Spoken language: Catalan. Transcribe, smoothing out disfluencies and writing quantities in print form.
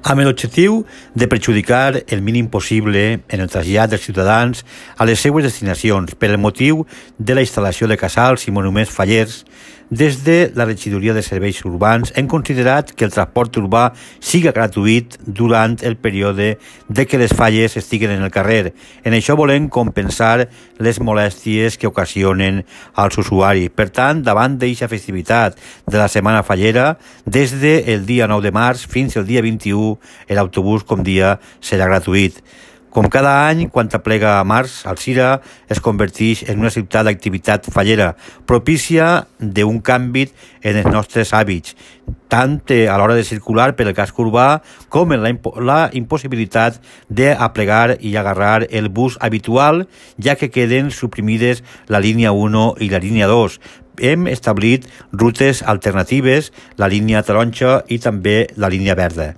amb l'objectiu de perjudicar el mínim possible en el trasllat dels ciutadans a les seues destinacions per el motiu de la instal·lació de casals i monuments fallers. Des de la Regidoria de Serveis Urbans hem considerat que el transport urbà siga gratuït durant el període de que les falles estiguen en el carrer. En això volem compensar les molèsties que ocasionen als usuaris. Per tant, davant d'aquesta festivitat de la Setmana Fallera, des del dia 9 de març fins al dia 21, l'autobús, com dia, serà gratuït. Com cada any, quan aplega a març, Alzira es converteix en una ciutat d'activitat fallera, propícia d'un canvi en els nostres hàbits, tant a l'hora de circular per el casc urbà com en la impossibilitat d'aplegar i agarrar el bus habitual, ja que queden suprimides la línia 1 i la línia 2. Hem establit rutes alternatives, la línia taronja i també la línia verda.